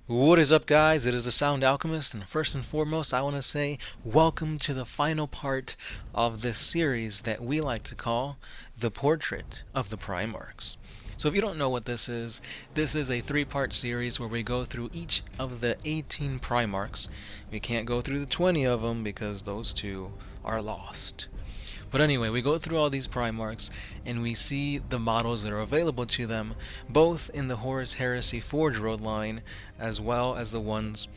What is up, guys? It is the Sound Alchemist, and first and foremost, I want to say welcome to the final part of this series that we like to call The Portrait of the Primarchs. So if you don't know what this is a three-part series where we go through each of the 18 Primarchs. We can't go through the 20 of them because those two are lost. But anyway, we go through all these Primarchs, and we see the models that are available to them, both in the Horus Heresy Forge Road line, as well as the ones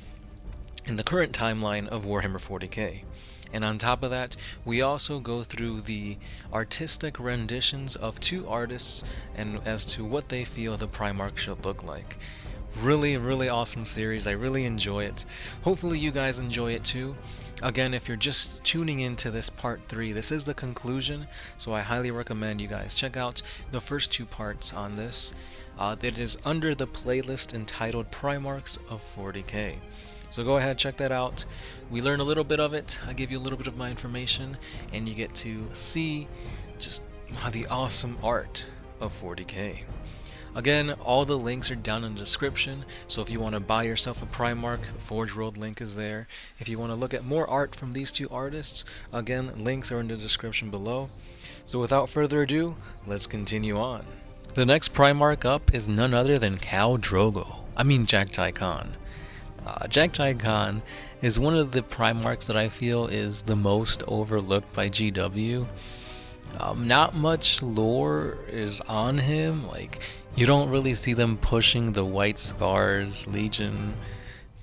in the current timeline of Warhammer 40K. And on top of that, we also go through the artistic renditions of two artists and as to what they feel the Primarch should look like. Really awesome series. I really enjoy it. Hopefully you guys enjoy it too. Again, if you're just tuning into this part 3, this is the conclusion, so I highly recommend you guys check out the first two parts on this. It is under the playlist entitled Primarchs of 40K. So go ahead, check that out. We learn a little bit of it, I give you a little bit of my information, and you get to see just the awesome art of 40K. Again, all the links are down in the description, so if you want to buy yourself a Primarch, the Forge World link is there. If you want to look at more art from these two artists, again, links are in the description below. So without further ado, let's continue on. The next Primarch up is none other than Khal Drogo. Jagtai Khan. Jagtai Khan is one of the Primarchs that I feel is the most overlooked by GW. Not much lore is on him, you don't really see them pushing the White Scars Legion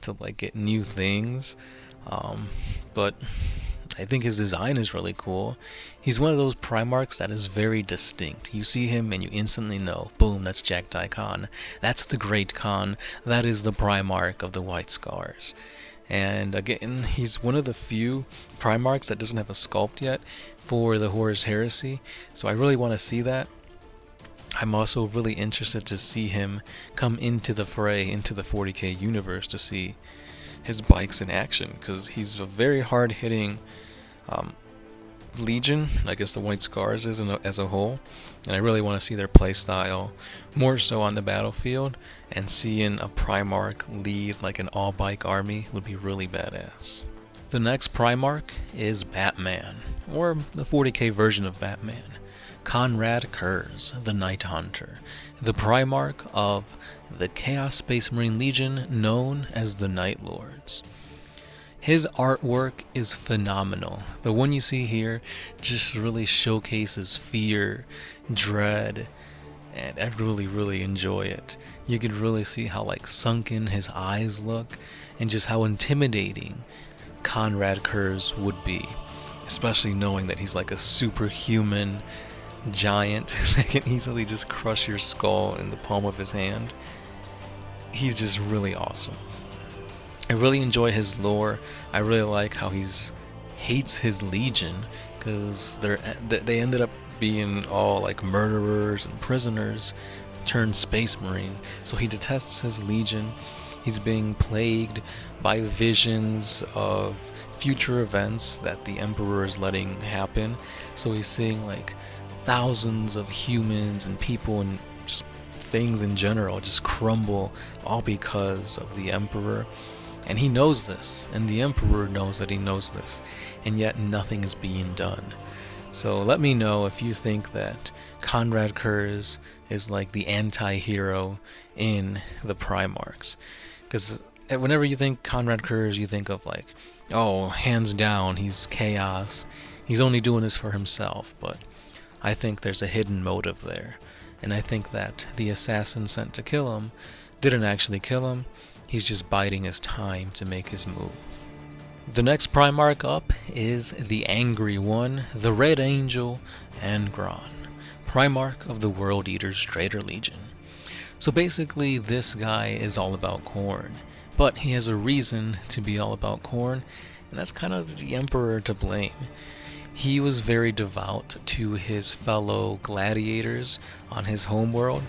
to get new things, but I think his design is really cool. He's one of those Primarchs that is very distinct. You see him and you instantly know, boom, that's Jagtai Khan. That's the Great Khan. That is the Primarch of the White Scars. And again, he's one of the few Primarchs that doesn't have a sculpt yet for the Horus Heresy, so I really want to see that. I'm also really interested to see him come into the fray, into the 40K universe, to see his bikes in action, because he's a very hard-hitting Legion, I guess the White Scars is as a whole, and I really want to see their playstyle more so on the battlefield, and seeing a Primarch lead an all-bike army would be really badass. The next Primarch is Batman, or the 40K version of Batman. Conrad Kurz, the Night Hunter, the Primarch of the Chaos Space Marine Legion known as the Night Lords. His artwork is phenomenal. The one you see here just really showcases fear, dread, and I really enjoy it. You could really see how sunken his eyes look, and just how intimidating Conrad Kurz would be, especially knowing that he's a superhuman giant that can easily just crush your skull in the palm of his hand. He's just really awesome. I really enjoy his lore. I really like how he hates his legion, because they ended up being all murderers and prisoners turned space marine. So he detests his legion. He's being plagued by visions of future events that the Emperor is letting happen. So he's seeing thousands of humans and people and just things in general just crumble, all because of the Emperor. And he knows this, and the Emperor knows that he knows this, and yet nothing is being done. So let me know if you think that Conrad Kurz is the anti-hero in the Primarchs. Because whenever you think Conrad Kurz, you think of oh, hands down, he's chaos. He's only doing this for himself, but I think there's a hidden motive there. And I think that the assassin sent to kill him didn't actually kill him. He's just biding his time to make his move. The next Primarch up is the Angry One, the Red Angel, Angron, Primarch of the World Eaters Traitor Legion. So basically, this guy is all about Khorne, but he has a reason to be all about Khorne, and that's kind of the Emperor to blame. he was very devout to his fellow gladiators on his homeworld,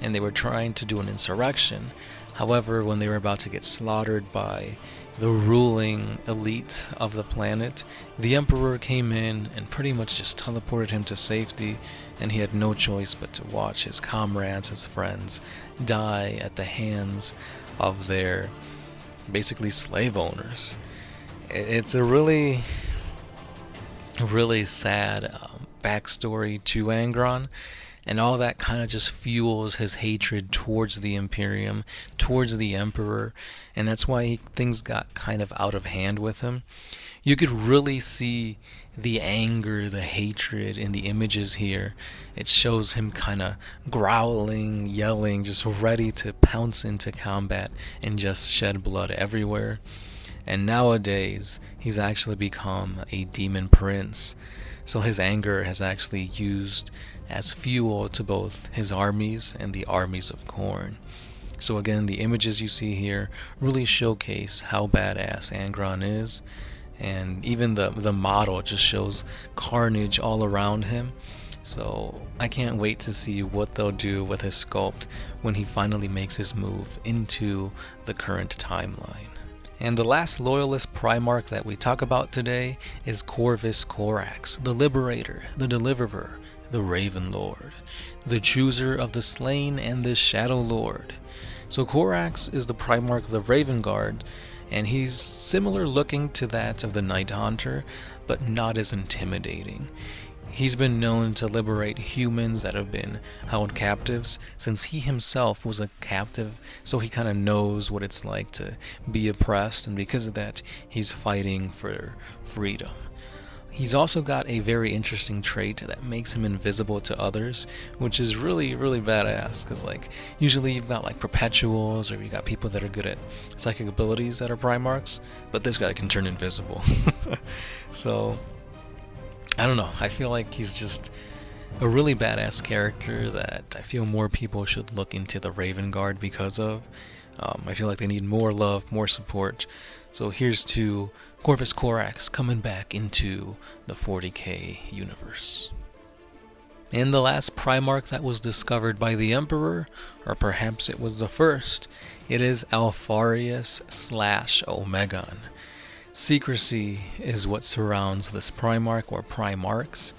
and they were trying to do an insurrection. However, when they were about to get slaughtered by the ruling elite of the planet, the Emperor came in and pretty much just teleported him to safety, and he had no choice but to watch his comrades, his friends, die at the hands of their basically slave owners. It's a really sad backstory to Angron, and all that kind of just fuels his hatred towards the Imperium, towards the Emperor, and that's why things got kind of out of hand with him. You could really see the anger, the hatred in the images here. It shows him kind of growling, yelling, just ready to pounce into combat and just shed blood everywhere. And nowadays, he's actually become a demon prince. So his anger has actually used as fuel to both his armies and the armies of Khorne. So again, the images you see here really showcase how badass Angron is. And even the model just shows carnage all around him. So I can't wait to see what they'll do with his sculpt when he finally makes his move into the current timeline. And the last loyalist Primarch that we talk about today is Corvus Corax, the Liberator, the Deliverer, the Raven Lord, the Chooser of the Slain, and the Shadow Lord. So Corax is the Primarch of the Raven Guard, and he's similar looking to that of the Night Haunter, but not as intimidating. He's been known to liberate humans that have been held captives, since he himself was a captive, so he kind of knows what it's like to be oppressed, and because of that, he's fighting for freedom. He's also got a very interesting trait that makes him invisible to others, which is really badass, because like usually you've got like perpetuals, or you got people that are good at psychic abilities that are Primarchs, but this guy can turn invisible. So I don't know, I feel like he's just a really badass character that I feel more people should look into the Raven Guard because of. I feel like they need more love, more support. So here's to Corvus Corax coming back into the 40K universe. And the last Primarch that was discovered by the Emperor, or perhaps it was the first, it is Alpharius/Omegon. Secrecy is what surrounds this Primarch or Primarchs.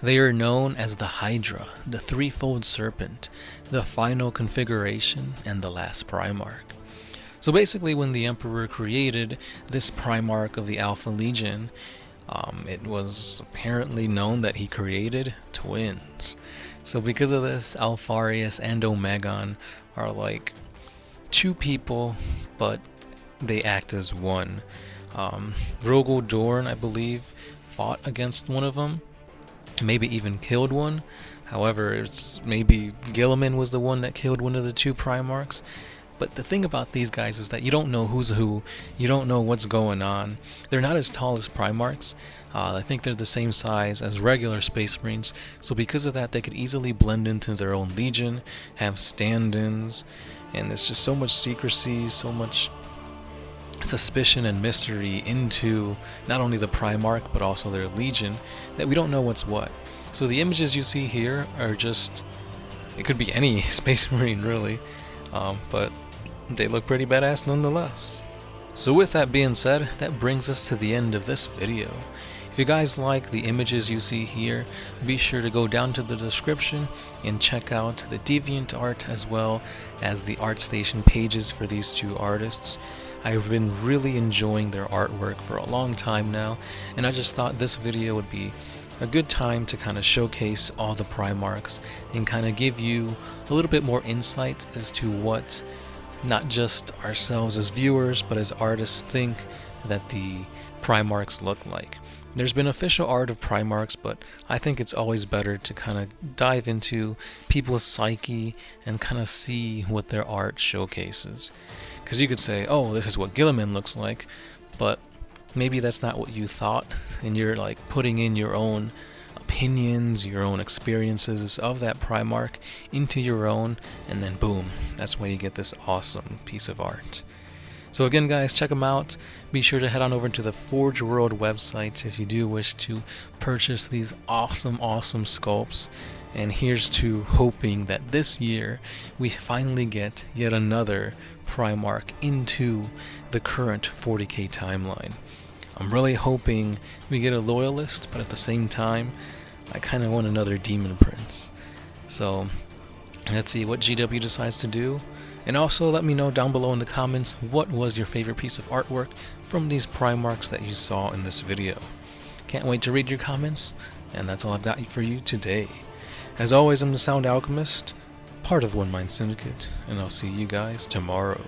They are known as the Hydra, the threefold serpent, the final configuration, and the last Primarch. So basically, when the Emperor created this Primarch of the Alpha Legion, it was apparently known that he created twins. So because of this, Alpharius and Omegon are like two people, but they act as one. Drogo Dorn, I believe, fought against one of them, maybe even killed one. However, it's maybe Guilliman was the one that killed one of the two Primarchs. But the thing about these guys is that you don't know who's who, you don't know what's going on. They're not as tall as Primarchs. I think they're the same size as regular Space Marines, so because of that they could easily blend into their own legion, have stand-ins, and there's just so much secrecy, so much suspicion and mystery into not only the Primarch but also their legion that we don't know what's what. So the images you see here are just, it could be any Space Marine really, but they look pretty badass nonetheless. So with that being said, that brings us to the end of this video. If you guys like the images you see here, be sure to go down to the description and check out the DeviantArt as well as the ArtStation pages for these two artists. I've been really enjoying their artwork for a long time now, and I just thought this video would be a good time to kind of showcase all the Primarchs and kind of give you a little bit more insight as to what not just ourselves as viewers but as artists think that the Primarchs look like. There's been official art of Primarchs, but I think it's always better to kind of dive into people's psyche and kind of see what their art showcases. Because you could say, oh, this is what Guilliman looks like, but maybe that's not what you thought, and you're like putting in your own opinions, your own experiences of that Primarch into your own, and then boom, that's why you get this awesome piece of art. So again, guys, check them out. Be sure to head on over to the Forge World website if you do wish to purchase these awesome sculpts. And here's to hoping that this year we finally get yet another Primarch into the current 40K timeline. I'm really hoping we get a Loyalist, but at the same time, I kind of want another Demon Prince. So let's see what GW decides to do. And also let me know down below in the comments what was your favorite piece of artwork from these Primarchs that you saw in this video. Can't wait to read your comments, and that's all I've got for you today. As always, I'm the Sound Alchemist, part of One Mind Syndicate, and I'll see you guys tomorrow.